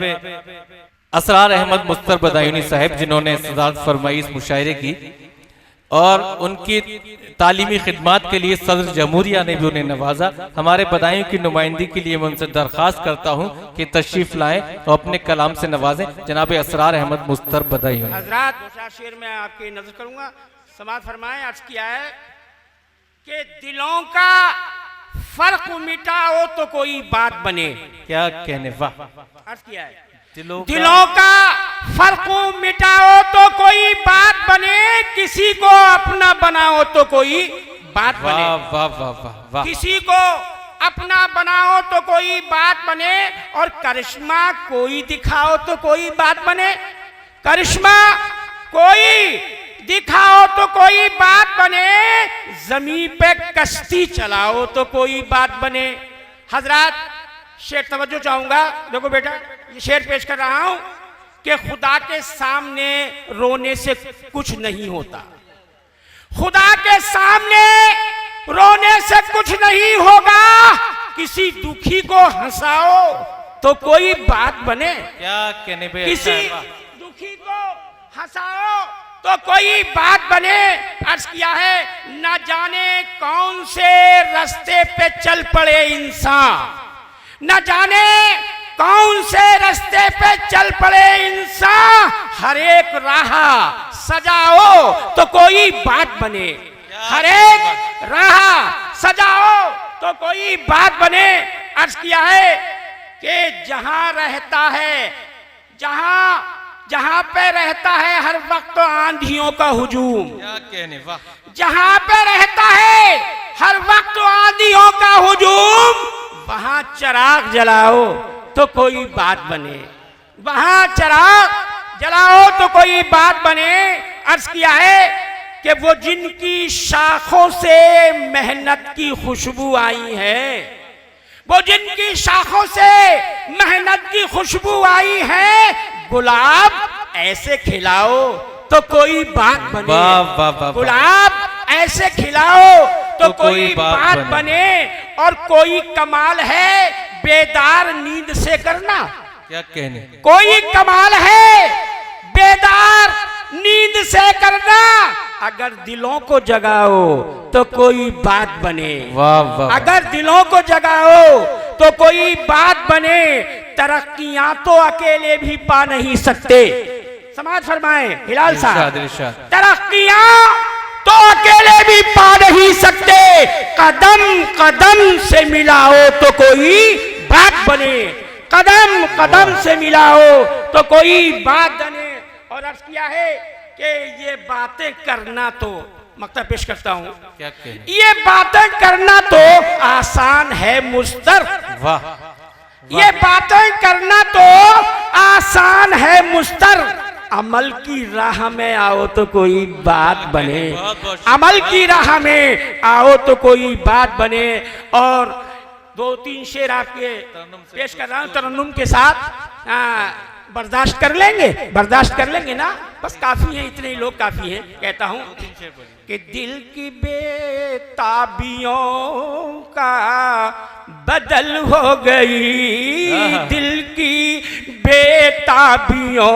जनाब असरार अहमद मुस्तर बदायूनी साहब जिन्होंने सदारत फरमाई इस मुशायरे की और उनकी तालीमी खिदमात के लिए सदर जमहूरिया ने भी उन्हें नवाजा। हमारे बदायूं की नुमाइंदगी के लिए मैं उनसे दरख्वास्त करता हूं कि तशरीफ लाएं और अपने कलाम से नवाजें। जनाब असरार अहमद मुस्तर बदायूनी। हजरात शेर में आपकी नजर करूंगा, समाज फरमाएं। अर्ज किया है कि दिलों का फर्क मिटाओ तो कोई बात बने। क्या कहने, वाह। अर्ज किया है दिलों का फर्क मिटाओ तो कोई बात बने, किसी को अपना बनाओ तो कोई बात बने। वाह वाह वाह वाह। किसी को अपना बनाओ तो कोई बात बने, और करिश्मा कोई दिखाओ तो कोई बात बने। करिश्मा कोई दिखाओ तो कोई बात बने, जमीन पे कश्ती चलाओ तो कोई बात बने। हजरात शेर तवज्जो चाहूंगा, देखो बेटा ये शेर पेश कर रहा हूं कि खुदा के सामने रोने से कुछ नहीं होता। खुदा के सामने रोने से कुछ नहीं होगा, किसी दुखी को हंसाओ तो कोई बात बने। क्या कहने पे, किसी दुखी को हंसाओ तो कोई बात बने। अर्ज किया है न जाने कौन से रास्ते पे चल पड़े इंसान, न जाने कौन से रास्ते पे चल पड़े इंसान, हर एक राह सजाओ तो कोई बात बने। हर एक राह सजाओ तो कोई बात बने। अर्ज किया है कि जहां रहता है, जहां पे रहता है हर वक्त आंधियों का हुजूम। क्या कहने, वाह। जहां पे रहता है हर वक्त आंधियों का हुजूम, वहां चिराग जलाओ तो कोई बात बने। वहां चिराग जलाओ तो कोई बात बने। अर्ज किया है कि वो जिनकी शाखों से मेहनत की खुशबू आई है, वो जिनकी शाखों से मेहनत की खुशबू आई है, गुलाब ऐसे खिलाओ तो कोई बात बने। वाह वाह वाह। गुलाब ऐसे खिलाओ तो कोई बात बने। और कोई कमाल है बेदार नींद से करना। क्या कहने, कोई कमाल है बेदार नींद से करना, अगर दिलों को जगाओ तो कोई बात बने। वाह वाह। अगर दिलों को जगाओ तो कोई बात बने। तरक्कियां तो अकेले भी पा नहीं सकते। समाज फरमाए हिलाल साहब, तरक्कियां तो अकेले भी पा नहीं सकते, कदम कदम से मिलाओ तो कोई बात बने। कदम कदम से मिलाओ तो कोई बात बने। और अर्ज किया है कि ये बातें करना तो, मक्ता पेश करता हूं, क्या कहने, ये बातें करना तो आसान है मुस्तर। वाह। ये बातें करना तो आसान है मुस्तर, अमल की राह में आओ तो कोई बात बने। अमल की राह में आओ तो कोई बात बने। और दो तीन शेर आपके पेश कर रहा हूं तरन्नुम के साथ। बर्दाश्त कर लेंगे, बर्दाश्त कर लेंगे ना, बस काफी है, इतने ही लोग काफी हैं। कहता हूं कि दिल की बेताबियों का बदल हो गई, दिल की बेताबियों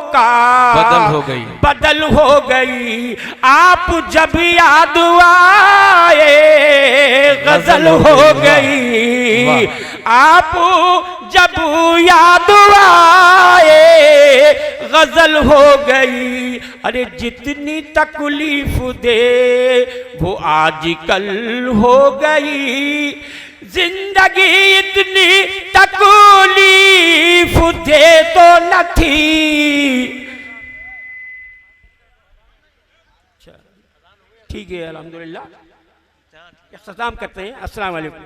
का बदल हो गई। आप जब याद आए गजल हो गई, आप जब याद आए गजल हो गई। अरे जितनी तकलीफ दे वो आजकल हो गई, जिंदगी इतनी तकलीफ दे तो न थी। ठीक है, अल्हम्दुलिल्लाह इख्तिताम करते हैं। अस्सलाम वालेकुम।